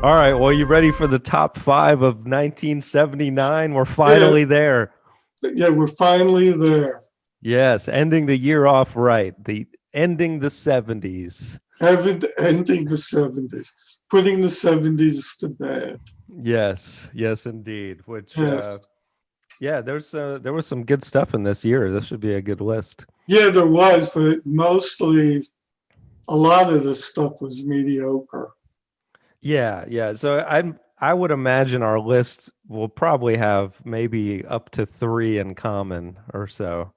All right. Well, you ready for the top five of 1979? We're Yeah, finally there. yeah, we're finally there. Yes, ending the year off right. The ending the 70s. Ending the 70s, putting the 70s to bed. Yes, yes, indeed. Which, Yes. yeah, there was some good stuff in this year. This should be a good list. Yeah, there was, but mostly a lot of the stuff was mediocre. Yeah, yeah. So I would imagine our list will probably have maybe up to three in common or so.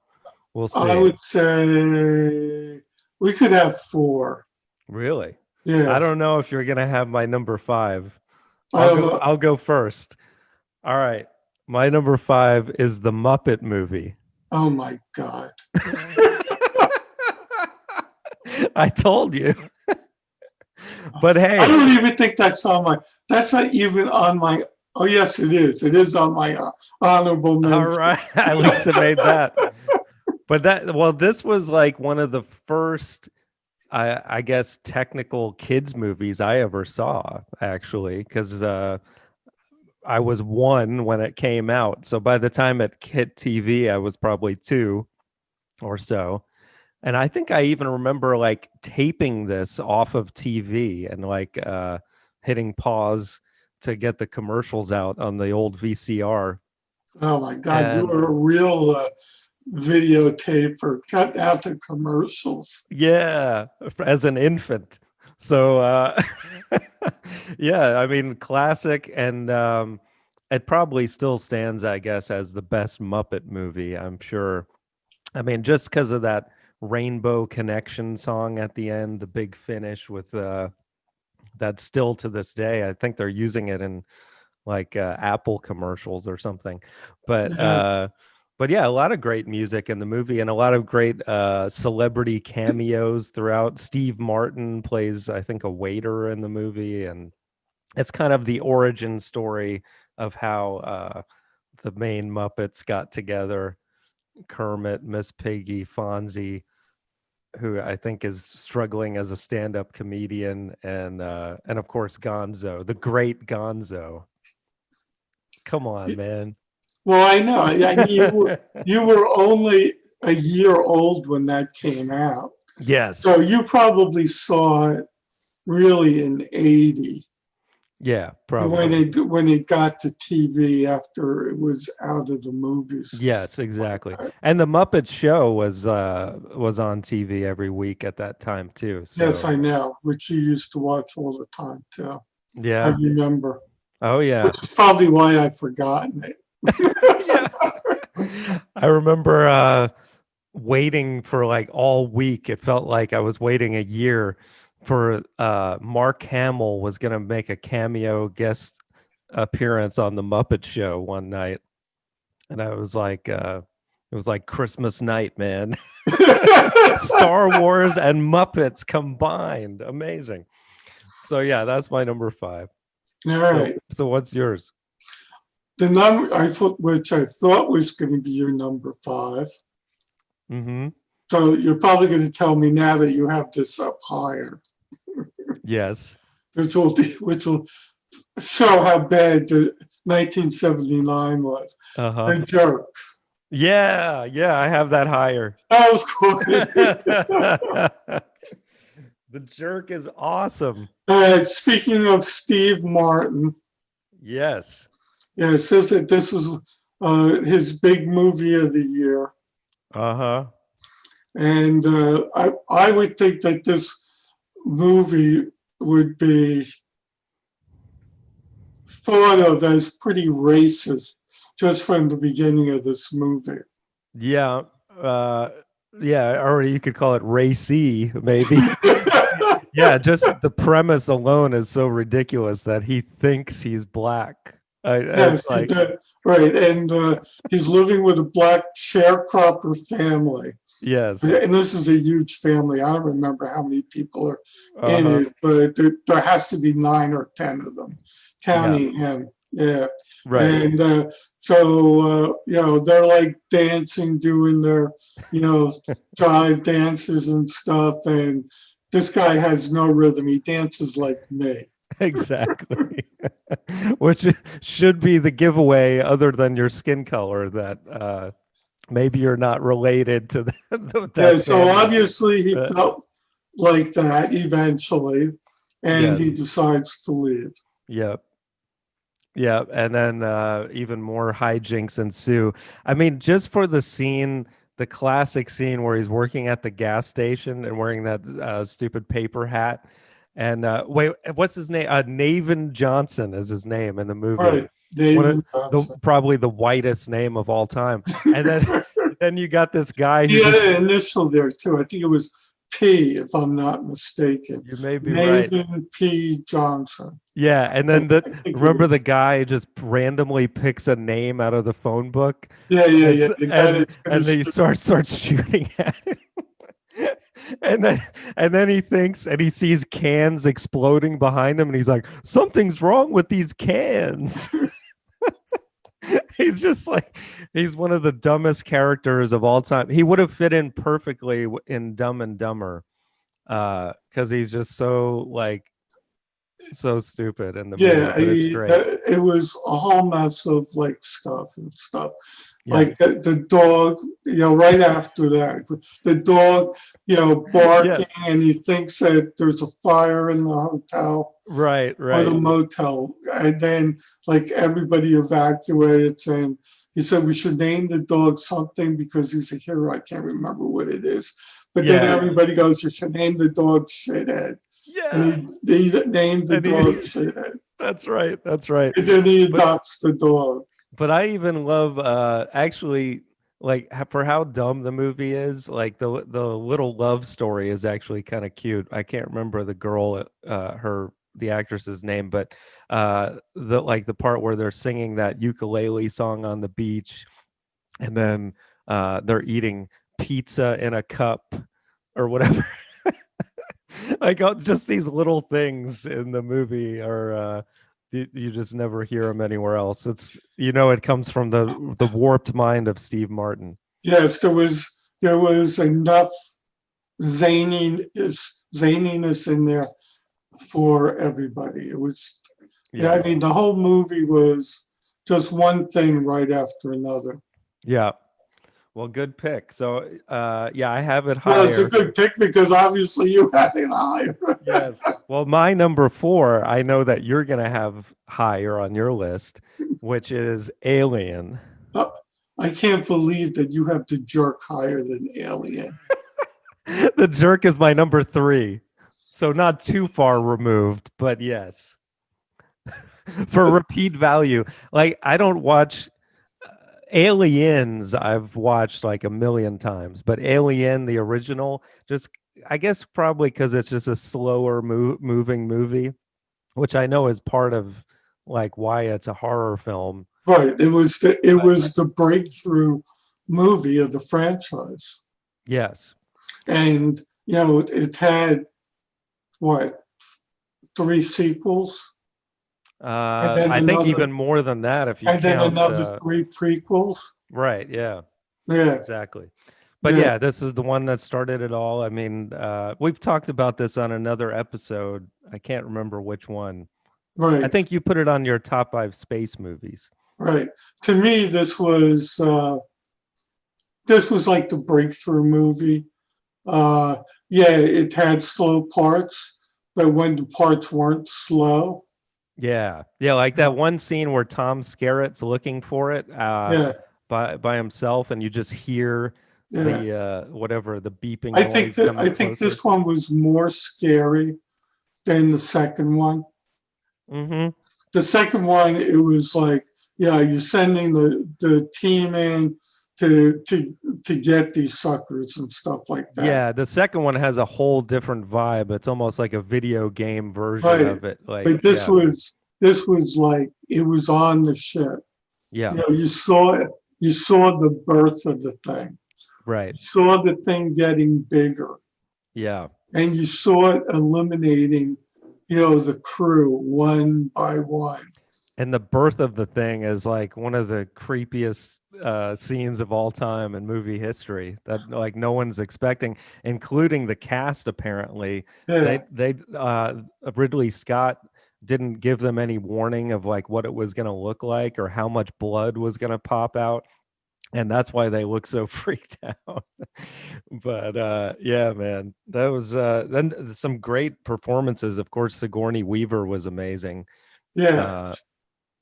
We'll I see. would say we could have four. Really? I Yes. don't know if you're gonna have my number five. I don't know. I'll go first. All right. My number five is the Muppet movie. Oh my God. I told you. But I hey, don't even think that's not even on my, oh yes, it is. It is on my honorable all mention. right. At least it made that. But this was like one of the first, I guess, technical kids movies I ever saw, actually, because I was one when it came out. So by the time it hit TV, I was probably two or so. And I think I even remember like taping this off of TV and like hitting pause to get the commercials out on the old VCR. Oh my God, you And were a real videotaper. Cut out the commercials. yeah, as an infant. So yeah, I mean classic and it probably still stands, I guess, as the best Muppet movie, I'm sure. I mean, just because of that Rainbow Connection song at the end, the big finish with that still to this day. I think they're using it in like Apple commercials or something. But Yeah. uh but yeah, a lot of great music in the movie and a lot of great celebrity cameos throughout. Steve Martin plays, I think, a waiter in the movie, and it's kind of the origin story of how the main Muppets got together. Kermit, Miss Piggy, Fonzie, who I think is struggling as a stand-up comedian, and of course Gonzo, the great Gonzo. Come on, man. Well, I know. I mean, you were only a year old when that came out, Yes. so you probably saw it really in '80 Yeah, when probably. it got to TV after it was out of the movies. Yes, exactly. And the Muppet Show was on TV every week at that time too. Yes, So I know, which you used to watch all the time too. I yeah. remember, Oh which yeah. is probably why I've forgotten it. Yeah. I remember waiting for like all week. It felt like I was waiting a year for Mark Hamill was gonna make a cameo guest appearance on the Muppet Show one night. And I was like, it was like Christmas night, man. Star Wars and Muppets combined. Amazing. So yeah, that's my number five. All So right. so what's yours? The number which I thought was going to be your number five. Mm-hmm. So you're probably going to tell me now that you have this up higher, Yes. which will show how bad the 1979 was. Uh-huh. The Jerk. Yeah, yeah, I have that higher. That was good. The Jerk is awesome. Speaking of Steve Martin, Yes. yeah, it says that this is his big movie of the year. Uh-huh. And I would think that this movie would be thought of as pretty racist just from the beginning of this movie. Yeah. Uh yeah, or you could call it racy, maybe. Yeah, just the premise alone is so ridiculous that he thinks he's black. It's Yes, like, right. And he's living with a black sharecropper family. yes, And this is a huge family. I don't remember how many people are in uh-huh, it, but there has to be 9 or 10 of them, yeah, counting him. Yeah. right, And they're like dancing, doing their, jive dances and stuff. And this guy has no rhythm. He dances like me. Exactly. Which should be the giveaway, other than your skin color, that maybe you're not related to Yeah, that so family. obviously he Uh, felt like that eventually, and he yes. decides to leave. Yep. Yeah, and then even more hijinks ensue. I mean, just for the scene, the classic scene where he's working at the gas station and wearing that stupid paper hat. And wait, what's his name? Navin Johnson is his name in the movie. Right, One of David the Johnson. probably the whitest name of all time. And then then you got this guy who He had just, an initial there too. I think it was P, if I'm not mistaken. you may be right. Nathan P. Johnson. Yeah, and I then the think it remember was. the guy just randomly picks a name out of the phone book, Yeah, and yeah, it's yeah. The guy that's gonna and he shoot. starts shooting at him. and then and then he thinks, and he sees cans exploding behind him, and he's like, something's wrong with these cans. He's just like, he's one of the dumbest characters of all time. He would have fit in perfectly in Dumb and Dumber, because he's just so like so stupid in the movie, Yeah, but it's great. it was a whole mess of like stuff and stuff. Yeah. Like the dog, right after that, the dog, barking, Yes. and he thinks that there's a fire in the hotel Right, or the right. motel. And then like everybody evacuates, and he said we should name the dog something because he's a hero. I can't remember what it is. But then Yeah. everybody goes, you should name the dog Shithead. Yeah. And he named the And he dog Shithead. that's right. That's right. And then he But adopts the dog. but I even love actually, like, for how dumb the movie is, like the little love story is actually kind of cute. I can't remember the girl, the actress's name, but the part where they're singing that ukulele song on the beach, and then they're eating pizza in a cup or whatever. Like, just these little things in the movie are you just never hear them anywhere else. It's, it comes from the warped mind of Steve Martin. Yes, there was enough zaniness in there for everybody. It was, yeah, I Yes. mean, the whole movie was just one thing right after another. Yeah. Well, good pick. So yeah, I have it Well, it's a higher. good pick because obviously you had it higher. Yes. Well, my number 4, I know that you're gonna have higher on your list, which is Alien. I can't believe that you have to jerk higher than Alien. The Jerk is my number 3. So not too far removed, but yes. For repeat value. Like, I don't watch Aliens, I've watched like a million times, but Alien, the original, just, I guess probably because it's just a slower moving movie, which I know is part of like why it's a horror film. Right. It But was the breakthrough movie of the franchise. yes, And it had what, three sequels, and then I think another even more than that if you and then count. another three prequels. Right, yeah, Yeah, exactly. But yeah, yeah, this is the one that started it all. I mean, we've talked about this on another episode. I can't remember which one. I right, think you put it on your top 5 space movies. right. To me, this was like the breakthrough movie. Uh, yeah, it had slow parts, but when the parts weren't slow, Yeah. Yeah, like that one scene where Tom Skerritt's looking for it yeah, by himself, and you just hear yeah. the whatever, the beeping I think noise that coming I think closer. this one was more scary than the second one. Mhm. The second one, it was like, yeah, you're sending the team in to get these suckers and stuff like that. Yeah, the second one has a whole different vibe. It's almost like a video game version Right. of it. Like, But this yeah. was this was like it was on the ship. Yeah. You saw the birth of the thing. Right. You saw the thing getting bigger, Yeah. and you saw it eliminating, the crew one by one. And the birth of the thing is like one of the creepiest scenes of all time in movie history that like no one's expecting, including the cast. Apparently, Yeah, they Ridley Scott didn't give them any warning of like what it was going to look like or how much blood was going to pop out, and that's why they look so freaked out. But yeah, man, that was then some great performances. Of course, Sigourney Weaver was amazing. Yeah. uh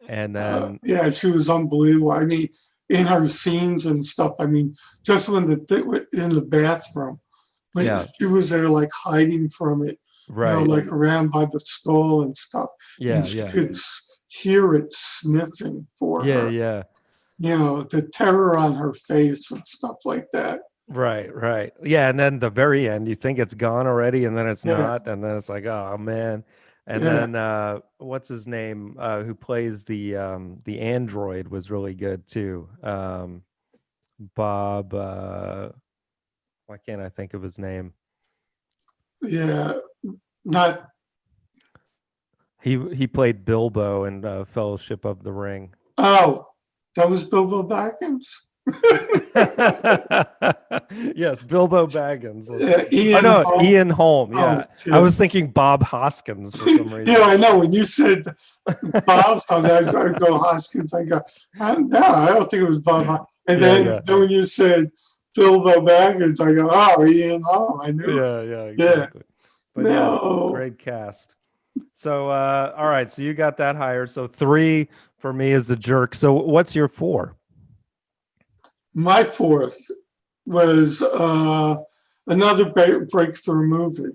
and then Yeah, she was unbelievable. I mean, in her scenes and stuff. I mean, just when in the bathroom, when yeah, she was there, like hiding from it, right, like around by the skull and stuff, and yeah, she yeah, could hear it sniffing for yeah, her. yeah, The terror on her face and stuff like that. right, right, yeah. And then the very end, you think it's gone already, and then it's Yeah, not, and then it's like, oh man. And yeah, then what's his name, who plays the android, was really good too. Bob, why can't I think of his name? yeah. Not. He played Bilbo in Fellowship of the Ring. Oh, that was Bilbo Baggins. Yes, Bilbo Baggins. Oh Ian no, Holm. Ian Holm. Oh, Yeah, I yeah. was thinking Bob Hoskins for some Yeah, reason. I know. When you said Bob, I go Hoskins. I go, no, I don't think it was Bob. And Yeah, then yeah, when you said Bilbo Baggins, I go, oh, Ian Holm. I knew it. yeah, yeah, Yeah. exactly. But yeah, No. great cast. So all right, so you got that higher. So 3 for me is The Jerk. So what's your 4? My fourth was another breakthrough movie.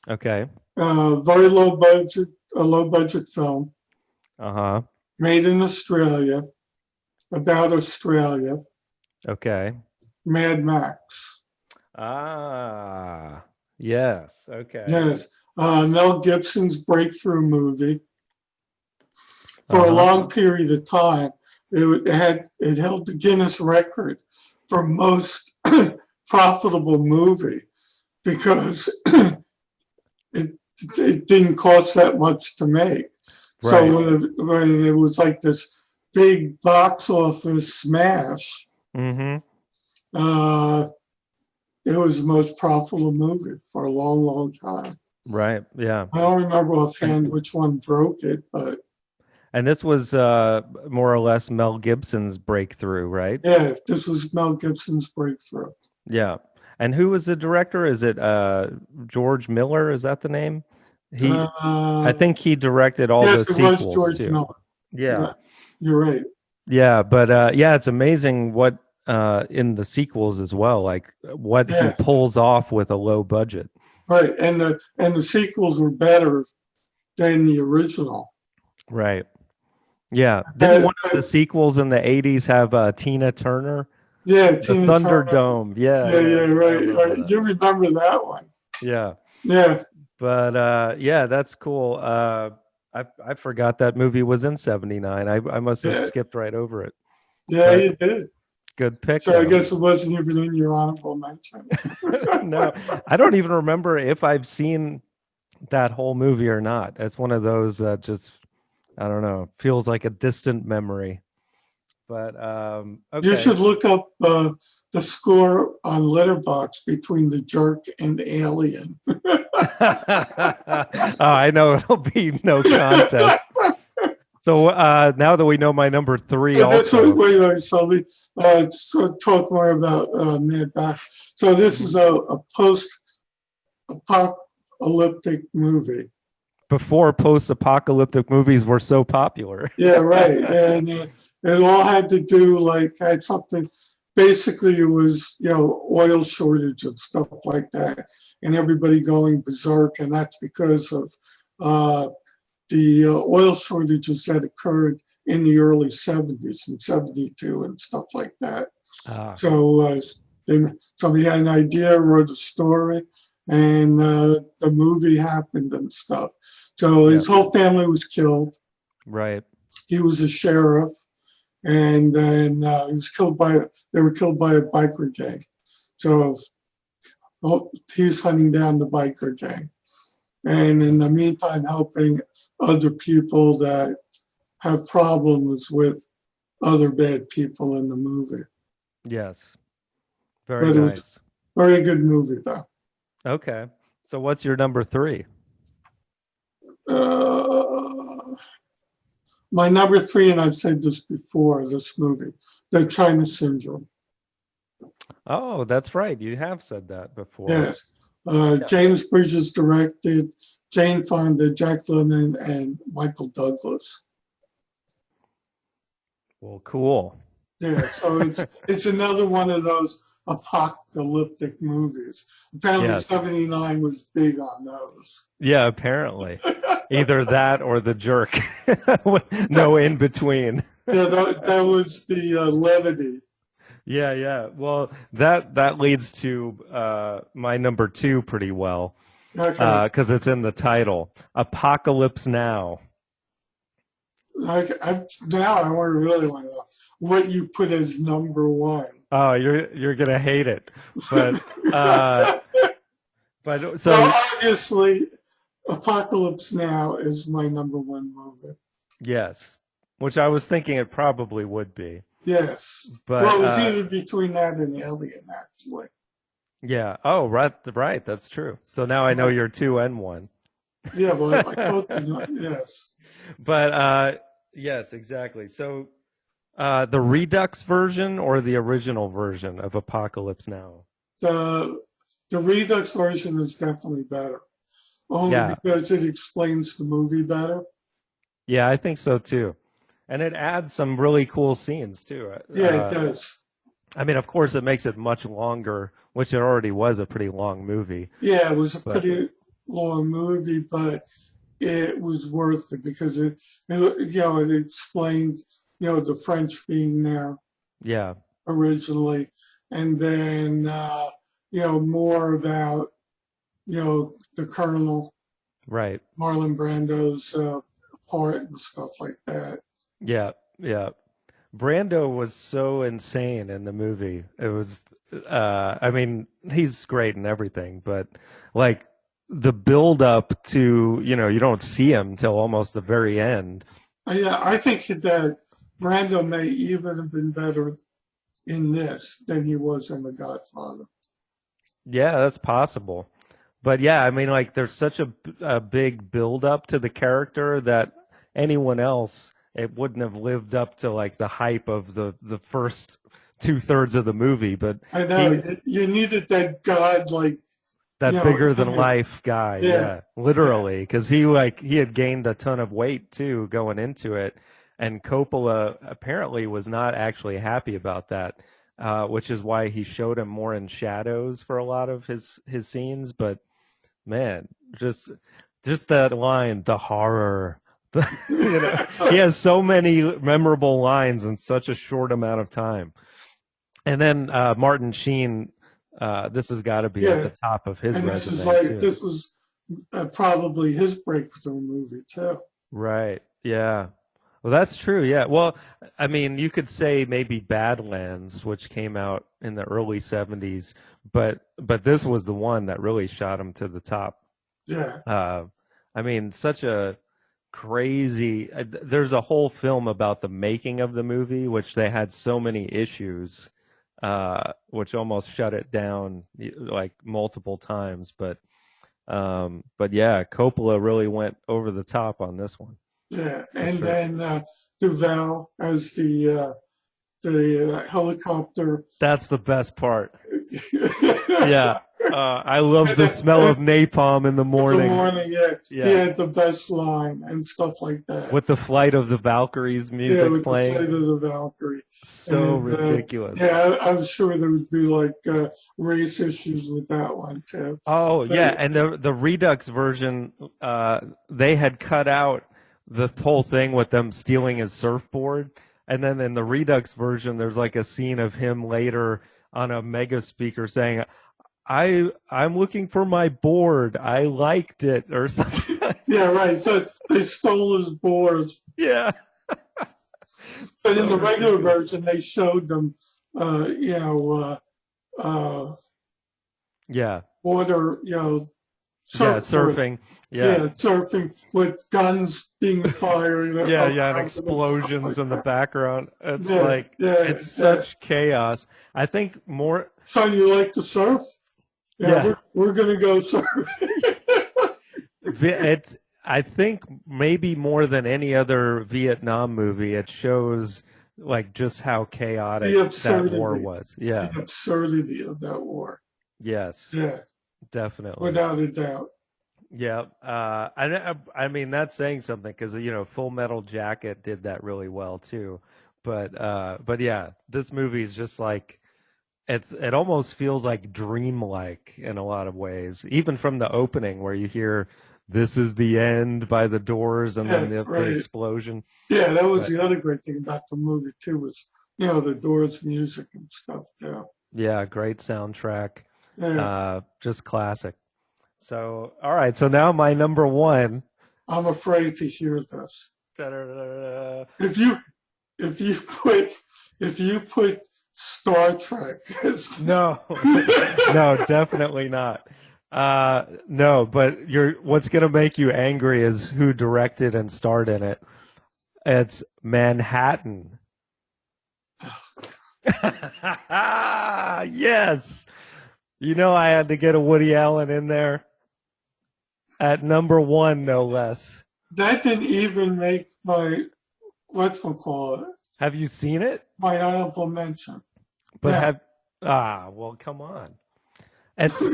Okay. Very low budget film Uh-huh. made in Australia, about Australia, Okay. Mad Max. Ah, yes. Okay. Yes, Mel Gibson's breakthrough movie. For a Uh-huh. long period of time, it held the Guinness record for most profitable movie because it didn't cost that much to make. So Right. when it was like this big box office smash, Mm-hmm. uh, it was the most profitable movie for a long, long time. Right. Yeah. I don't remember And offhand which one broke it, but and this was more or less Mel Gibson's breakthrough, right? yeah, this was Mel Gibson's breakthrough. Yeah. And who was the director? Is it George Miller? Is that the name? I Uh, think he directed all the yes, it was sequels George too. Miller. Yeah. Yeah, you're right. Yeah, but yeah, it's amazing what in the sequels as well, like what he Yeah, pulls off with a low budget. right. And the sequels were better than the original. Right. Yeah. Didn't Uh, one of the sequels in the 80s have Tina Turner? yeah, The Tina Turner. Thunderdome. Yeah, Yeah, yeah, yeah, yeah. I right, remember right. that. You remember that one? Yeah. Yeah, But yeah, that's cool. I forgot that movie was in 79. I must have yeah, skipped right over it. yeah. But You did. good pick So I though. guess it wasn't even in your honorable mention. No, I don't even remember if I've seen that whole movie or not. It's one of those that just, I don't know, feels like a distant memory. But You okay. should look up the score on Letterbox between The Jerk and Alien. Oh, I know it'll be no contest. So now that we know my number 3 This was, also. wait, so we talk more about Mad Max. So this is a post-apocalyptic movie. Before post-apocalyptic movies were so popular. Yeah, right. And it all had to do had something. Basically, it was oil shortage and stuff like that, and everybody going berserk, and that's because of the oil shortages that occurred in the early 70s and 72 and stuff like that. Ah, So somebody had an idea, wrote a story, and the movie happened and stuff. So yeah, his whole family was killed. right. He was a sheriff, and then he was they were killed by a biker gang. So he's hunting down the biker gang. And in the meantime, helping other people that have problems with other bad people in the movie. Yes. Very But it was nice. a very good movie, though. Okay. So what's your number 3? My number three, and I've said this before, this movie, the China Syndrome. Oh, that's right. You have said that before. Yes. James Bridges directed, Jane Fonda, Jack Lemmon, and Michael Douglas. Well, cool. Yeah, so it's another one of those apocalyptic movies. Apparently, Yes. 79 was big on those. Yeah, apparently. Either that or The Jerk. No in between. Yeah, that was the levity. Yeah, yeah. Well, that leads to my number two pretty well, Okay. because it's in the title, Apocalypse Now. Now I really want to know what you put as number one. Oh, you're gonna hate it, but so well, obviously, Apocalypse Now is my number one movie. yes, which I was thinking it probably would be. Yes, but well, it was either between that and Alien, actually. Yeah. Oh, right. That's true. So now I know you're 2 and 1. Yeah, well, I both yes. But yes, exactly. So the Redux version or the original version of Apocalypse Now? The Redux version is definitely better, only because it explains the movie better. Yeah, I think so too, and it adds some really cool scenes too. Yeah, it does. I mean, of course, it makes it much longer, which it already was a pretty long movie. Yeah, it was a pretty long movie, but it was worth it because it explained, the French being there. Yeah. Originally, and then more about the Colonel, right? Marlon Brando's part and stuff like that. Yeah, yeah. Brando was so insane in the movie. It was, I mean, he's great in everything, but like the build up to, you don't see him till almost the very end. Yeah, I think that Brando may even have been better in this than he was in The Godfather. Yeah, that's possible. But yeah, I mean, like there's such a big build up to the character that anyone else, it wouldn't have lived up to like the hype of the first 2/3 of the movie. But I know you needed that god like that bigger than life guy. Yeah, literally, because he had gained a ton of weight too going into it, and Coppola apparently was not actually happy about that, which is why he showed him more in shadows for a lot of his scenes. But man, just that line, the horror. He has so many memorable lines in such a short amount of time. And then Martin Sheen, this has got to be at the top of his resume too. This was probably his breakthrough movie too. Right. Yeah. Well, that's true. Yeah. Well, I mean, you could say maybe Badlands, which came out in the early 70s, but this was the one that really shot him to the top. Yeah. I mean, such a crazy. There's a whole film about the making of the movie, which they had so many issues, which almost shut it down like multiple times. But yeah, Coppola really went over the top on this one. Yeah, and then Duval as the helicopter. That's the best part. Yeah. I love the smell of napalm in the morning. Yeah. He had the best line and stuff like that. With the Flight of the Valkyries music playing. The Flight of the Valkyrie. So ridiculous. I'm sure there would be like race issues with that one too. Oh, yeah. And the Redux version, they had cut out the whole thing with them stealing his surfboard. And then in the Redux version, there's like a scene of him later on a mega speaker saying, I'm looking for my board. I liked it or something. Yeah, right. So they stole his board. Yeah. But in the regular version, they showed them, water, surfing. Yeah, surfing with guns being fired. And explosions in the background. It's it's such chaos. I think more. Son, you like to surf? Yeah. We're gonna go surf. I think maybe more than any other Vietnam movie, it shows like just how chaotic The that war absurdity, was. Yeah. the absurdity of that war. Yes, Yeah, definitely. without a doubt. Yeah. I mean, that's saying something because, Full Metal Jacket did that really well too. But yeah, this movie is just like, it almost feels like dreamlike in a lot of ways, even from the opening where you hear "This is the end" by the Doors and then Yeah, the right. explosion. Yeah, that was But the other great thing about the movie too was, the Doors music and stuff too. yeah, great soundtrack, Yeah, just classic. So all right, so now my number one. I'm afraid to hear this. Ta-da-da-da. If you if you put if you put Star Trek as No, no, definitely not. No, but what's gonna make you angry is who directed and starred in it. It's Manhattan. Yes. I had to get a Woody Allen in there at number one, no less. that didn't even make my call it Have you seen it? my honorable mention. But Now, well, come on. It's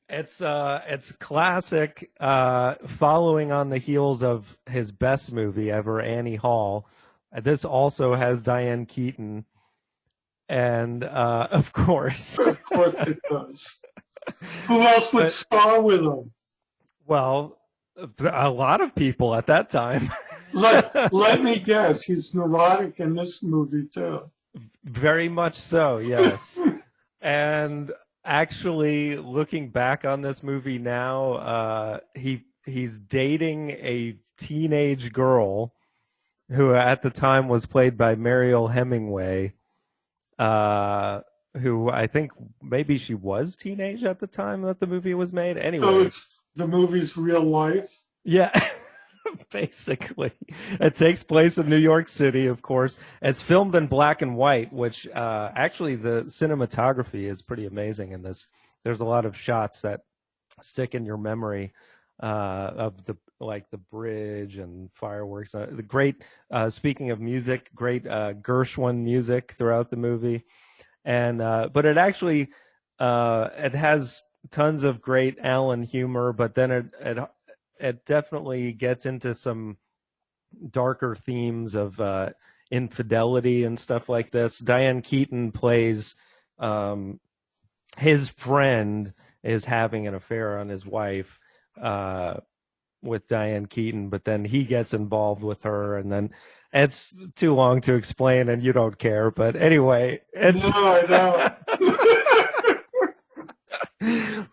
it's classic, following on the heels of his best movie ever, Annie Hall. This also has Diane Keaton, and of course, of course it does. Who else would but star with him? well, a lot of people at that time. Let me guess, he's neurotic in this movie too. Very much so, yes. And actually, looking back on this movie now, he's dating a teenage girl who at the time was played by Mariel Hemingway, uh, who I think maybe she was teenage at the time that the movie was made. So Anyway, it's the movie's real life. yeah. Basically, it takes place in New York City, of course. It's filmed in black and white, which actually the cinematography is pretty amazing in this. There's a lot of shots that stick in your memory, of the bridge and fireworks. The great, speaking of music, great Gershwin music throughout the movie, and but it has tons of great Alan humor, but then it definitely gets into some darker themes of infidelity and stuff like this. Diane Keaton plays, um, his friend is having an affair on his wife, uh, with Diane Keaton, but then he gets involved with her, and then it's too long to explain, and you don't care. But anyway, No, it's I know.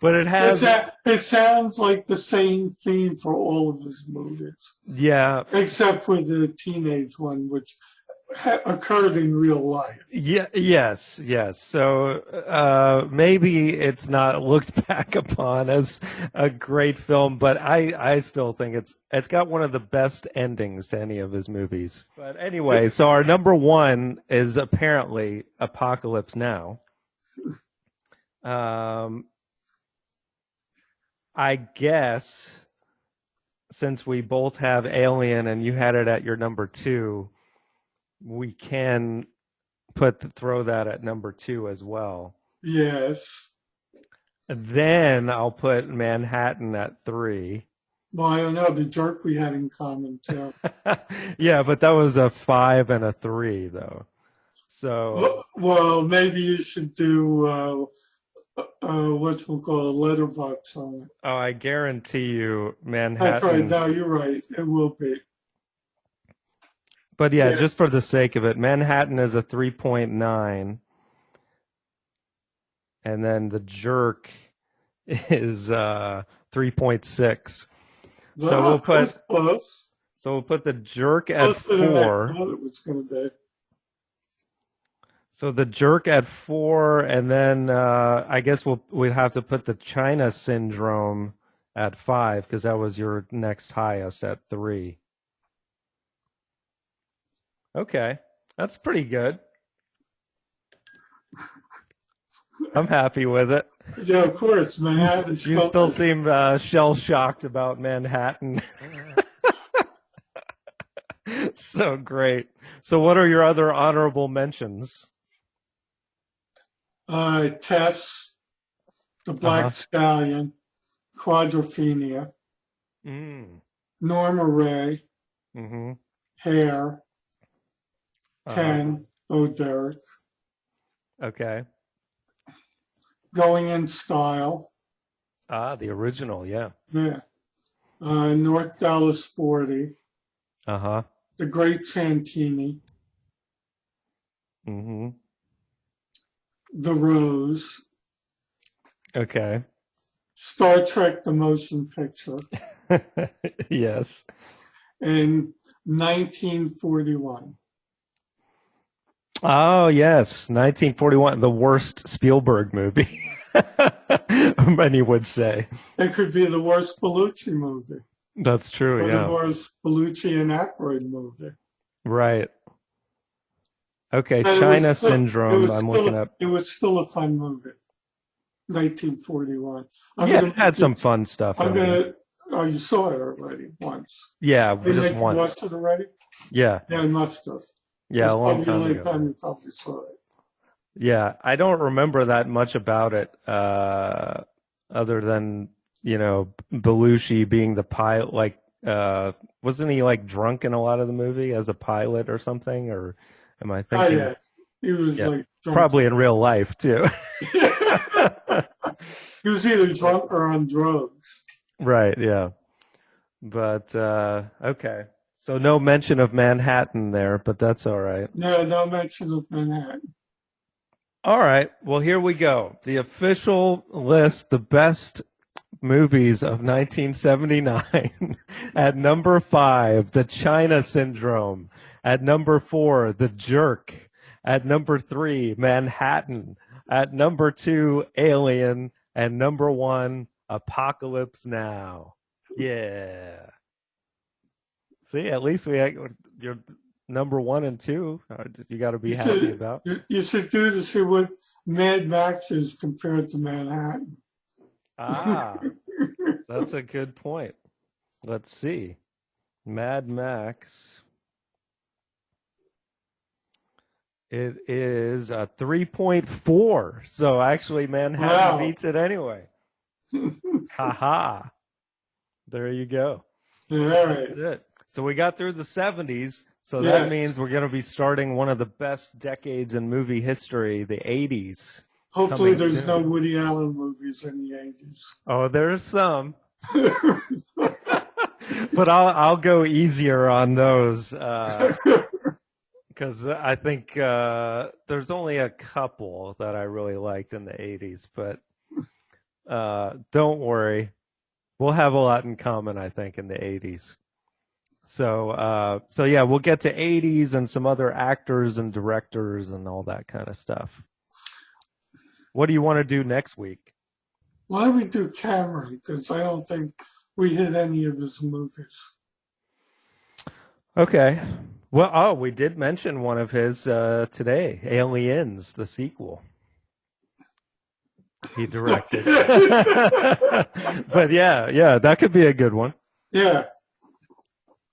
but it has, It sounds like the same theme for all of his movies, yeah. except for the teenage one, which occurred in real life. Yeah, yes. So maybe it's not looked back upon as a great film, but I still think it's got one of the best endings to any of his movies. But anyway, so our number one is apparently Apocalypse Now. Um, I guess since we both have Alien and you had it at your number two, we can throw that at number two as well. Yes. And then I'll put Manhattan at three. Well, I don't know the jerk we had in common too. Yeah, but that was a five and a three, though. So, Well, maybe you should do what we'll call a letterbox on it. oh, I guarantee you, That's right. Manhattan. No, you're right. It will be. But yeah, Yeah. just for the sake of it, Manhattan is a 3.9. And then the jerk is 3.6. So Ah, that was close. we'll put the jerk at Closer than I 4. thought it was going to be. So the jerk at 4, and then I guess we'd have to put the China Syndrome at 5 because that was your next highest at 3. Okay, that's pretty good. I'm happy with it. Yeah, of course, Manhattan. You still seem shell shocked about Manhattan. So great. So, what are your other honorable mentions? Tess, the Uh huh. Black Stallion, Quadrophenia, Mm. Norma Ray, Mm-hmm. Hair, Uh huh. 10, Oh Derek, Okay. Going in Style, Ah, the original. Yeah. yeah, North Dallas 40, Uh huh. The Great Santini, Mm-hmm. The Rose, Okay. Star Trek The Motion Picture, Yes. and 1941. Oh, yes. 1941, the worst Spielberg movie. Many would say. It could be the worst Bellucci movie That's true. or the Yeah. worst Bellucci and Aykroyd movie. Right. Okay. But China Syndrome. I'm looking up. it was still a fun movie. 1941. I'm Yeah, gonna it had make you, some fun stuff I'm in there. gonna oh you saw it already once. Yeah, They just make you once. watch it already? Yeah. Yeah, I must have. Yeah, That's a long probably the time only ago. time you probably saw it. Yeah, I don't remember that much about it, other than, Belushi being the pilot. Like, wasn't he like drunk in a lot of the movie as a pilot or something? Or am I Oh thinking? yeah. He was Yeah, like drunk. probably in real life too. He was either drunk or on drugs. Right, yeah. But okay. So no mention of Manhattan there, but that's all right. No, no mention of Manhattan. All right. Well, here we go. The official list, the best movies of 1979. At number 5, The China Syndrome. At number 4, The Jerk. At number 3, Manhattan. At number 2, Alien. And number 1, Apocalypse Now. Yeah. See, at least your number 1 and 2. You got to be happy about. You should do to see what Mad Max is compared to Manhattan. Ah, that's a good point. Let's see. Mad Max. It is a 3.4. So actually, Manhattan Wow. beats it anyway. Ha. There you go. All So right. that's it. So we got through the 70s. So that Yes. means we're going to be starting one of the best decades in movie history, the 80s. Hopefully, Coming there's no soon. Woody Allen movies in the 80s. Oh, there's some. But I'll go easier on those. Because I think there's only a couple that I really liked in the 80s, but don't worry. We'll have a lot in common, I think, in the 80s. So yeah, we'll get to 80s and some other actors and directors and all that kind of stuff. What do you want to do next week? Why don't we do Cameron? Because I don't think we hit any of his movies. Okay. Well, we did mention one of his today, Aliens, the sequel. He directed. But yeah, that could be a good one. Yeah.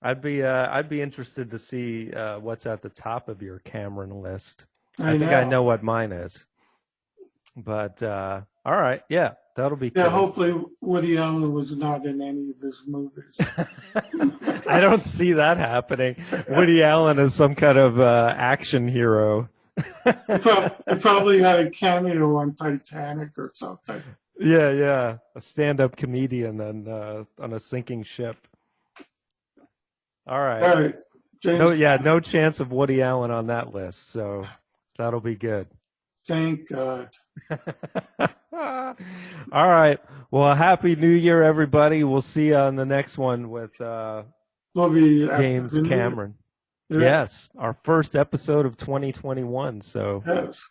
I'd be interested to see what's at the top of your Cameron list. I think know. I know what mine is. But all right, yeah, that'll be Yeah, cool. hopefully Woody Allen was not in any of his movies. I don't see that happening. Woody Allen is some kind of action hero. He probably had a cameo on Titanic or something. Yeah, a stand-up comedian on a sinking ship. All right. All right. James No chance of Woody Allen on that list, so that'll be good. Thank God. All right. Well, happy New Year, everybody. We'll see you on the next one with We'll be James Cameron. Yeah. Yes, our first episode of 2021. So Yes.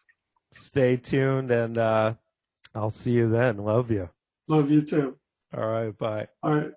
stay tuned, and I'll see you then. Love you. Love you too. All right. Bye. All right.